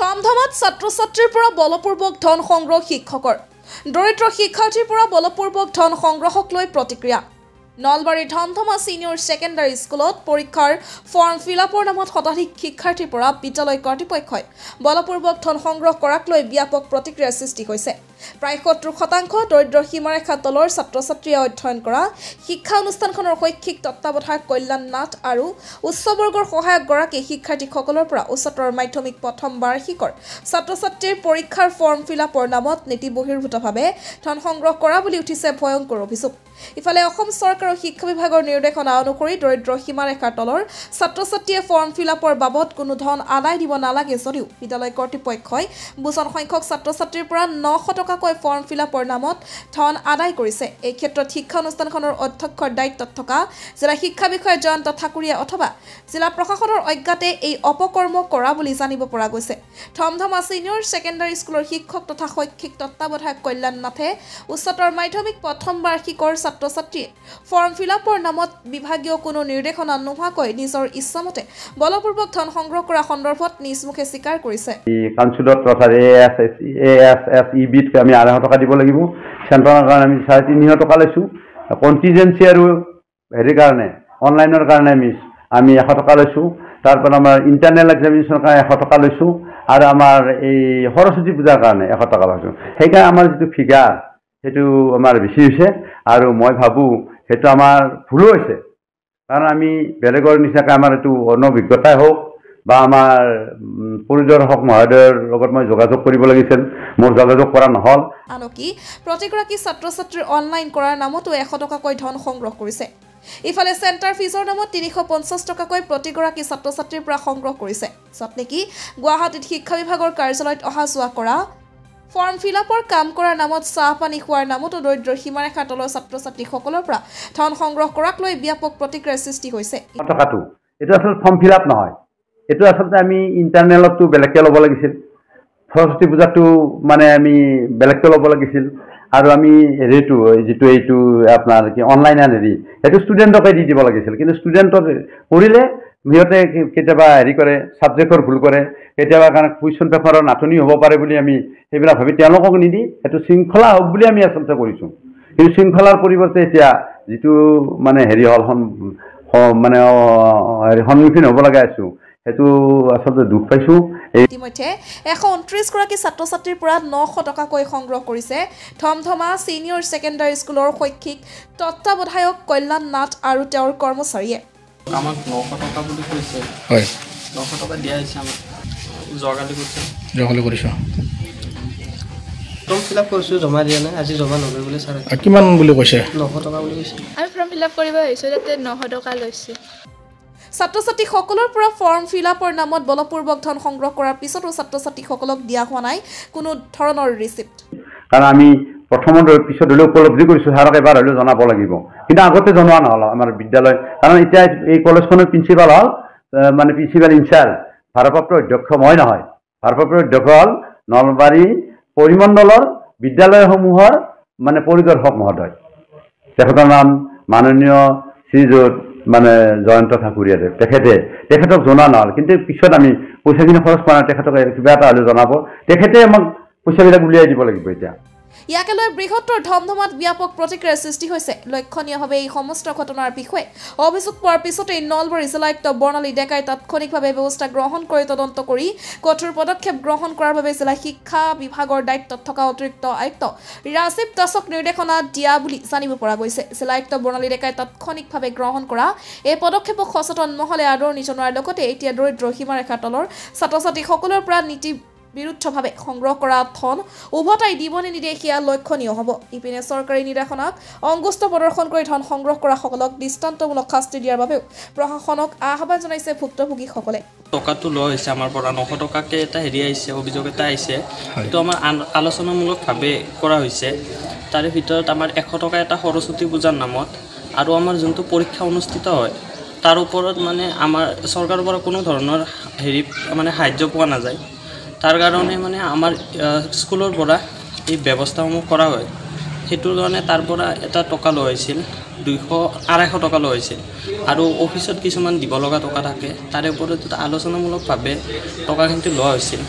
ধমধমাত ছাত্ৰ-ছাত্ৰীৰ পৰা বলপূৰ্বক ধন সংগ্ৰহ শিক্ষকৰ দৰিদ্ৰ শিক্ষাৰ্থীৰ পৰা বলপূৰ্বক ধন সংগ্ৰহক লৈ প্ৰতিক্ৰিয়া নলবাৰীৰ ধমধমা সিনিয়ৰ সেকেন্ডাৰী স্কুলত পৰীক্ষাৰ ফৰ্ম ফিলআপৰ নামত শতাধিক শিক্ষাৰ্থীৰ পৰা বিদ্যালয় কৰ্তৃপক্ষই বলপূৰ্বক ধন সংগ্ৰহ কৰাক লৈ ব্যাপক প্ৰতিক্ৰিয়াৰ সৃষ্টি হৈছে প্ৰায় ৭০% দৰিদ্ৰ সীমাৰেখা তলৰ ছাত্ৰ-ছাত্ৰীয়ে অধ্যয়ন কৰা শিক্ষা অনুষ্ঠানখনৰ শৈক্ষিক তত্ত্বাৱধায়ক কল্যাণ নাথ আৰু উচ্চ বৰ্গৰ সহায়ক গৰাকী শিক্ষাৰ্থীসকলৰ পৰা উচ্চতৰ মাধ্যমিক প্ৰথম বাৰ্ষিকৰ ছাত্ৰ-ছাত্ৰীৰ পৰীক্ষাৰ ফৰ্ম ফিলআপৰ নামত নীতি বহিৰ্ভূতভাৱে ধন সংগ্ৰহ কৰা বুলি উঠিছে ভয়ংকৰ অভিযোগ ইফালে অসম চৰকাৰৰ শিক্ষা বিভাগৰ নিৰ্দেশনা অনুসৰি দৰিদ্ৰ সীমাৰেখাৰ তলৰ ছাত্ৰ-ছাত্ৰীয়ে ফৰ্ম ফিলআপৰ বাবদ কোনো ধন আদায় দিব নালাগে যদিও বিদ্যালয় কৰ্তৃপক্ষই বুজন সংখ্যক ছাত্ৰ-ছাত্ৰীৰ পৰা ৯০০ টকাকৈ ফৰ্ম ফিলআপৰ নামত ধন আদায় কৰিছে এই ক্ষেত্ৰত শিক্ষা অনুষ্ঠানখনৰ অধ্যক্ষৰ দায়িত্বত থকা জিলা শিক্ষা বিষয়া জয়ন্ত ঠাকুৰীয়া অথবা জিলা প্ৰশাসনৰ অজ্ঞাতে এই অপকৰ্ম কৰা বুলি জানিব পৰা গৈছে ধমধমা সিনিয়ৰ সেকেন্ডাৰী স্কুলৰ শিক্ষক তথা শৈক্ষিক তত্ত্বাৱধায়ক কল্যাণ নাথে উচ্চতৰ মাধ্যমিক প্ৰথম বাৰ্ষিকৰ ছাত্ৰ-ছাত্ৰীয়ে ফৰ্ম ফিলআপৰ নামত বিভাগীয় কোনো নিৰ্দেশনা নোহোৱাকৈ নিজৰ ইচ্ছামতে বলপূৰ্বক ধন সংগ্ৰহ কৰা সন্দৰ্ভত নিজ মুখে স্বীকাৰ কৰিছে কাউন্সিলত তথাৰ এএছএছইবিত আমি ২৫০ টকা দিব লাগিব চেণ্টাৰৰ কাৰণে আমি ৩৫০ টকা লৈছোঁ কণ্টিজেঞ্চি আৰু হেৰিৰ কাৰণে অনলাইনৰ কাৰণে আমি ১০০ টকা লৈছোঁ তাৰপৰা আমাৰ ইণ্টাৰনেল এক্সামিনেশ্যনৰ কাৰণে ১০০ টকা লৈছোঁ আৰু আমাৰ এই সৰস্বতী পূজাৰ কাৰণে ১০০ টকা লৈছোঁ সেইকাৰণে আমাৰ যিটো ফিগাৰ সেইটো আমাৰ বেছি হৈছে আৰু মই ভাবোঁ সেইটো আমাৰ ভুলো হৈছে কাৰণ আমি বেলেগৰ নিচিনাকৈ আমাৰ এইটো অনভিজ্ঞতাই হওক বা আমাৰ পৰিদৰ্শক মহোদয়ৰ লগত মই যোগাযোগ কৰিব লাগিছিল মোৰ যোগাযোগ কৰা নহল আনকি প্ৰতিগৰাকী ছাত্ৰ-ছাত্ৰীৰ অনলাইন কৰাৰ নামতো ১০০ টকাকৈ ধন সংগ্ৰহ কৰিছে ইফালে চেণ্টাৰ ফিজৰ নামত ৩৫০ টকাকৈ প্ৰতিগৰাকী ছাত্ৰ-ছাত্ৰীৰ পৰা সংগ্ৰহ কৰিছে য'ত নেকি গুৱাহাটীত শিক্ষা বিভাগৰ কাৰ্যালয়ত অহা যোৱা কৰা ফৰ্ম ফিলআপৰ কাম কৰাৰ নামত চাহ পানী খোৱাৰ নামতো দৰিদ্ৰ সীমাৰেখাৰ তলৰ ছাত্ৰ-ছাত্ৰীসকলৰ পৰা ধন সংগ্ৰহ কৰাক লৈ ব্যাপক প্ৰতিক্ৰিয়াৰ সৃষ্টি হৈছে টকাটো এইটো আচলতে ফৰ্ম ফিলআপ নহয় এইটো আচলতে আমি ইণ্টাৰনেলতো বেলেগকৈ ল'ব লাগিছিল সৰস্বতী পূজাটো মানে আমি বেলেগকৈ ল'ব লাগিছিল আৰু আমি হেৰিটো যিটো এইটো আপোনাৰ কি অনলাইন হেৰি সেইটো ষ্টুডেণ্টকে দি দিব লাগিছিল কিন্তু ষ্টুডেণ্টক কৰিলে সিহঁতে কেতিয়াবা হেৰি কৰে ছাবজেক্টৰ ভুল কৰে কেতিয়াবা কাৰণে কুৱেশ্যন পেপাৰৰ নাটনি হ'ব পাৰে বুলি আমি সেইবিলাক ভাবি তেওঁলোকক নিদি সেইটো শৃংখলা হওক বুলি আমি আচলতে কৰিছোঁ কিন্তু শৃংখলাৰ পৰিৱৰ্তে এতিয়া যিটো মানে হেৰি হ'ল মানে সন্মুখীন হ'ব লগা আছোঁ সেইটো আচলতে দুখ পাইছোঁ ইতিমধ্যে ১২৯ গৰাকী ছাত্ৰ-ছাত্ৰীৰ পৰা ৯০০ টকাকৈ সংগ্ৰহ কৰিছে ধমধমা সিনিয়ৰ সেকেন্ডাৰী স্কুলৰ শৈক্ষিক তত্ত্বাৱধায়ক কল্যাণ নাথ আৰু তেওঁৰ কৰ্মচাৰীয়ে আমাক ৯০০ টকা বুলি কৈছে ৯০০ টকা দিয়া হৈছে আমাক যোৱাকালি কৰিছোঁ ফৰ্ম ফিলআপ কৰিছোঁ জমা দিয়া নাই আজি জমা নকৰি বুলি ছাৰ কিমান বুলি কৈছে ৯০০ টকা বুলি কৈছে আৰু ফৰ্ম ফিলআপ কৰিব আহিছোঁ তাতে ৯০০ টকা লৈছে ছাত্ৰ-ছাত্ৰীসকলৰ পৰা ফৰ্ম ফিলআপৰ নামত বলপূৰ্বক ধন সংগ্ৰহ কৰাৰ পিছতো ছাত্ৰ-ছাত্ৰীসকলক দিয়া হোৱা নাই কোনো ধৰণৰ ৰিচিপ্ট কাৰণ আমি প্ৰথমত পিছত হ'লেও উপলব্ধি কৰিছোঁ ছাৰক এবাৰ হ'লেও জনাব লাগিব কিন্তু আগতে জনোৱা নহ'ল আমাৰ বিদ্যালয় কাৰণ এতিয়া এই কলেজখনৰ প্ৰিন্সিপাল হ'ল মানে প্ৰিন্সিপাল ইনচাৰ্জ ভাৰপ্ৰাপ্ত অধ্যক্ষ মই নহয় ভাৰপ্ৰাপ্ত অধ্যক্ষ হ'ল নলবাৰী পৰিমণ্ডলৰ বিদ্যালয়সমূহৰ মানে পৰিদৰ্শক মহোদয় তেখেতৰ নাম মাননীয় শ্ৰীযুত মানে জয়ন্ত ঠাকুৰীয়াদেৱ তেখেতক জনোৱা নহ'ল কিন্তু পিছত আমি পইচাখিনি খৰচ কৰা তেখেতক কিবা এটা হ'লেও জনাব তেখেতে আমাক পইচাবিলাক উলিয়াই দিব লাগিব এতিয়া ইয়াকে লৈ বৃহত্তৰ ধমধমাত ব্যাপক প্ৰতিক্ৰিয়াৰ সৃষ্টি হৈছে লক্ষণীয়ভাৱে এই সমস্ত ঘটনাৰ বিষয়ে অভিযোগ পোৱাৰ পিছতেই নলবাৰী জিলায়ুক্ত বৰ্ণালী ডেকাই তাৎক্ষণিকভাৱে ব্যৱস্থা গ্ৰহণ কৰি তদন্ত কৰি কঠোৰ পদক্ষেপ গ্ৰহণ কৰাৰ বাবে জিলা শিক্ষা বিভাগৰ দায়িত্বত থকা অতিৰিক্ত আয়ুক্ত ৰাজীৱ দাসক নিৰ্দেশনা দিয়া বুলি জানিব পৰা গৈছে জিলায়ুক্ত বৰ্ণালী ডেকাই তাৎক্ষণিকভাৱে গ্ৰহণ কৰা এই পদক্ষেপক সচেতন মহলে আদৰণি জনোৱাৰ লগতে এতিয়া দৰিদ্ৰ সীমাৰেখাৰ তলৰ ছাত্ৰ-ছাত্ৰীসকলৰ পৰা নীতি বিৰুদ্ধভাৱে সংগ্ৰহ কৰা ধন উভতাই দিব নিদিয়ে সেয়া লক্ষণীয় হ'ব ইপিনে চৰকাৰী নিৰ্দেশনাক অংগুষ্ঠ প্ৰদৰ্শন কৰি ধন সংগ্ৰহ কৰাসকলক দৃষ্টান্তমূলক শাস্তি দিয়াৰ বাবেও প্ৰশাসনক আহ্বান জনাইছে ভুক্তভোগীসকলে টকাটো লোৱা হৈছে আমাৰ পৰা ৯০০ টকাকৈ এটা হেৰি আহিছে অভিযোগ এটা আহিছে সেইটো আমাৰ আলোচনামূলকভাৱে কৰা হৈছে তাৰে ভিতৰত আমাৰ ১০০ টকা এটা সৰস্বতী পূজাৰ নামত আৰু আমাৰ যোনটো পৰীক্ষা অনুষ্ঠিত হয় তাৰ ওপৰত মানে আমাৰ চৰকাৰৰ পৰা কোনো ধৰণৰ হেৰি মানে সাহায্য পোৱা নাযায় তাৰ কাৰণে মানে আমাৰ স্কুলৰ পৰা এই ব্যৱস্থাসমূহ কৰা হয় সেইটোৰ কাৰণে তাৰ পৰা এটা টকা লোৱা হৈছিল ২৫০ টকা লোৱা হৈছিল আৰু অফিচত কিছুমান দিব লগা টকা থাকে তাৰে ওপৰত আলোচনামূলকভাৱে টকাখিনি লোৱা হৈছিল